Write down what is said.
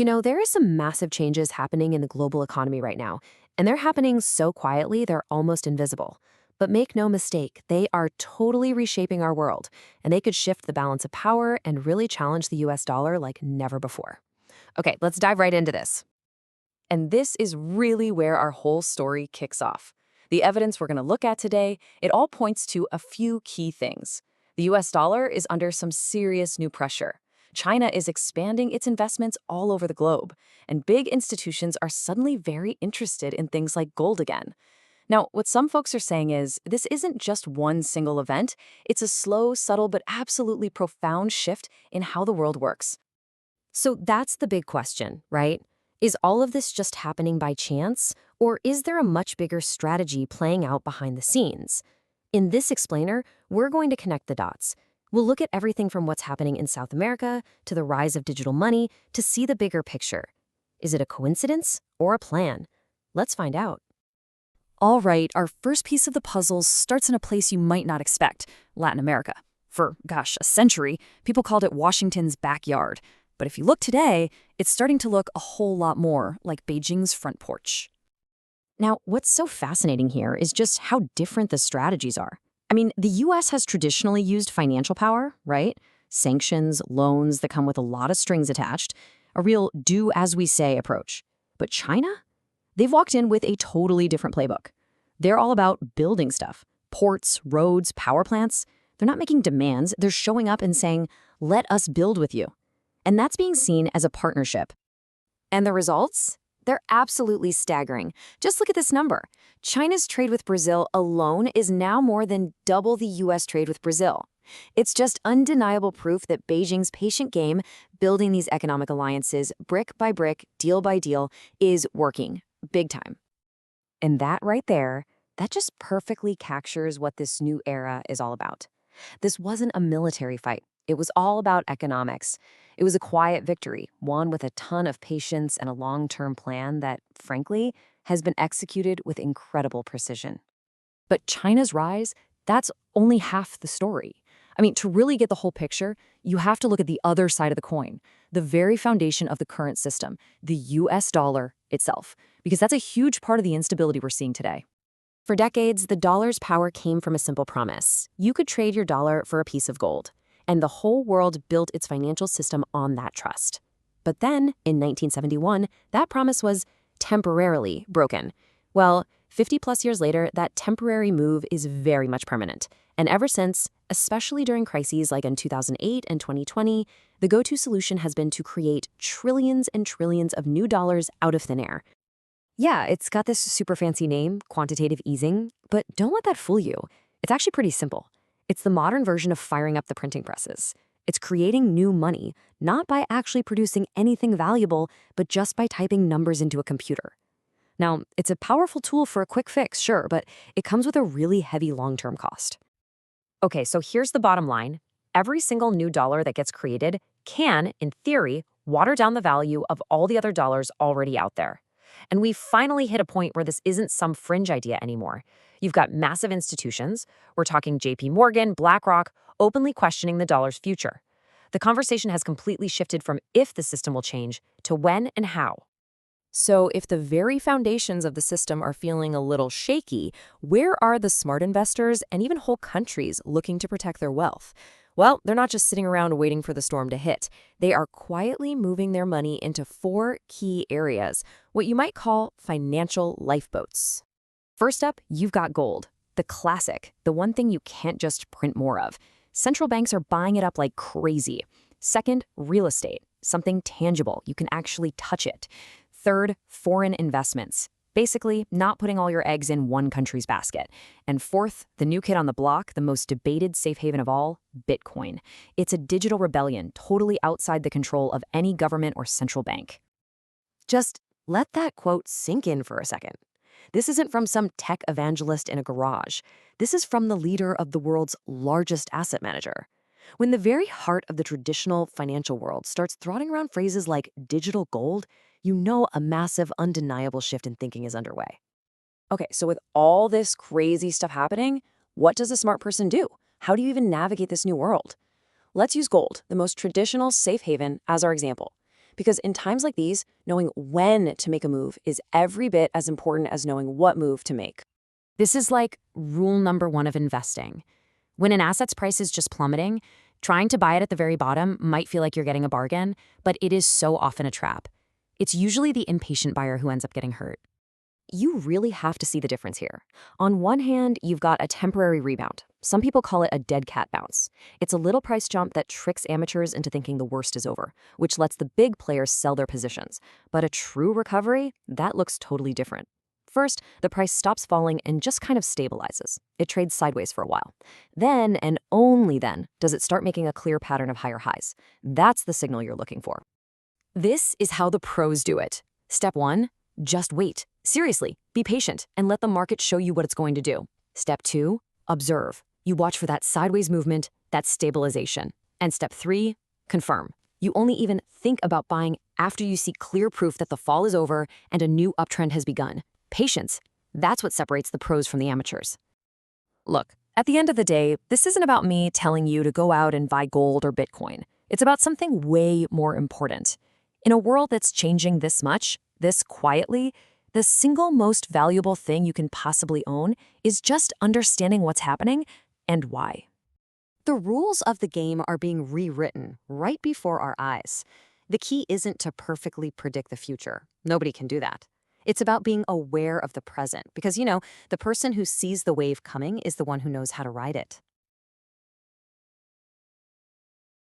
There are some massive changes happening in the global economy right now, and they're happening so quietly they're almost invisible. But make no mistake, they are totally reshaping our world, and they could shift the balance of power and really challenge the US dollar like never before. Okay, let's dive right into this. And this is really where our whole story kicks off. The evidence we're going to look at today, it all points to a few key things. The US dollar is under some serious new pressure. China is expanding its investments all over the globe, and big institutions are suddenly very interested in things like gold again. Now, what some folks are saying is this isn't just one single event, it's a slow, subtle, but absolutely profound shift in how the world works. So that's the big question, right? Is all of this just happening by chance, or is there a much bigger strategy playing out behind the scenes? In this explainer, we're going to connect the dots. We'll look at everything from what's happening in South America to the rise of digital money to see the bigger picture. Is it a coincidence or a plan? Let's find out. All right, our first piece of the puzzle starts in a place you might not expect, Latin America. For, a century, people called it Washington's backyard. But if you look today, it's starting to look a whole lot more like Beijing's front porch. Now, what's so fascinating here is just how different the strategies are. I mean, the US has traditionally used financial power, right? Sanctions, loans that come with a lot of strings attached, a real do-as-we-say approach. But China? They've walked in with a totally different playbook. They're all about building stuff. Ports, roads, power plants. They're not making demands, they're showing up and saying, let us build with you. And that's being seen as a partnership. And the results? They're absolutely staggering. Just look at this number. China's trade with Brazil alone is now more than double the US trade with Brazil. It's just undeniable proof that Beijing's patient game, building these economic alliances brick by brick, deal by deal, is working. Big time. And that right there, that just perfectly captures what this new era is all about. This wasn't a military fight. It was all about economics. It was a quiet victory, won with a ton of patience and a long-term plan that, frankly, has been executed with incredible precision. But China's rise, that's only half the story. I mean, to really get the whole picture, you have to look at the other side of the coin, the very foundation of the current system, the US dollar itself, because that's a huge part of the instability we're seeing today. For decades, the dollar's power came from a simple promise. You could trade your dollar for a piece of gold. And the whole world built its financial system on that trust. But then, in 1971, that promise was temporarily broken. Well, 50-plus years later, that temporary move is very much permanent. And ever since, especially during crises like in 2008 and 2020, the go-to solution has been to create trillions and trillions of new dollars out of thin air. Yeah, it's got this super fancy name, quantitative easing, but don't let that fool you. It's actually pretty simple. It's the modern version of firing up the printing presses. It's creating new money, not by actually producing anything valuable, but just by typing numbers into a computer. Now, it's a powerful tool for a quick fix, sure, but it comes with a really heavy long-term cost. Okay, so here's the bottom line. Every single new dollar that gets created can, in theory, water down the value of all the other dollars already out there. And we've finally hit a point where this isn't some fringe idea anymore. You've got massive institutions, we're talking JP Morgan, BlackRock, openly questioning the dollar's future. The conversation has completely shifted from if the system will change to when and how. So if the very foundations of the system are feeling a little shaky, where are the smart investors and even whole countries looking to protect their wealth? Well, they're not just sitting around waiting for the storm to hit. They are quietly moving their money into 4 key areas, what you might call financial lifeboats. First up, you've got gold, the classic, the one thing you can't just print more of. Central banks are buying it up like crazy. Second, real estate, something tangible, you can actually touch it. Third, foreign investments, basically not putting all your eggs in one country's basket. And fourth, the new kid on the block, the most debated safe haven of all, Bitcoin. It's a digital rebellion, totally outside the control of any government or central bank. Just let that quote sink in for a second. This isn't from some tech evangelist in a garage. This is from the leader of the world's largest asset manager. When the very heart of the traditional financial world starts throwing around phrases like digital gold, you know a massive, undeniable shift in thinking is underway. Okay, so with all this crazy stuff happening, what does a smart person do? How do you even navigate this new world? Let's use gold, the most traditional safe haven, as our example. Because in times like these, knowing when to make a move is every bit as important as knowing what move to make. This is like rule number one of investing. When an asset's price is just plummeting, trying to buy it at the very bottom might feel like you're getting a bargain, but it is so often a trap. It's usually the impatient buyer who ends up getting hurt. You really have to see the difference here. On one hand, you've got a temporary rebound. Some people call it a dead cat bounce. It's a little price jump that tricks amateurs into thinking the worst is over, which lets the big players sell their positions. But a true recovery, that looks totally different. First, the price stops falling and just kind of stabilizes. It trades sideways for a while. Then, and only then, does it start making a clear pattern of higher highs. That's the signal you're looking for. This is how the pros do it. Step 1, just wait. Seriously, be patient and let the market show you what it's going to do. Step 2, observe. You watch for that sideways movement, that stabilization. And step 3, confirm. You only even think about buying after you see clear proof that the fall is over and a new uptrend has begun. Patience, that's what separates the pros from the amateurs. Look, at the end of the day, this isn't about me telling you to go out and buy gold or Bitcoin. It's about something way more important. In a world that's changing this much, this quietly, the single most valuable thing you can possibly own is just understanding what's happening and why. The rules of the game are being rewritten right before our eyes. The key isn't to perfectly predict the future. Nobody can do that. It's about being aware of the present because, the person who sees the wave coming is the one who knows how to ride it.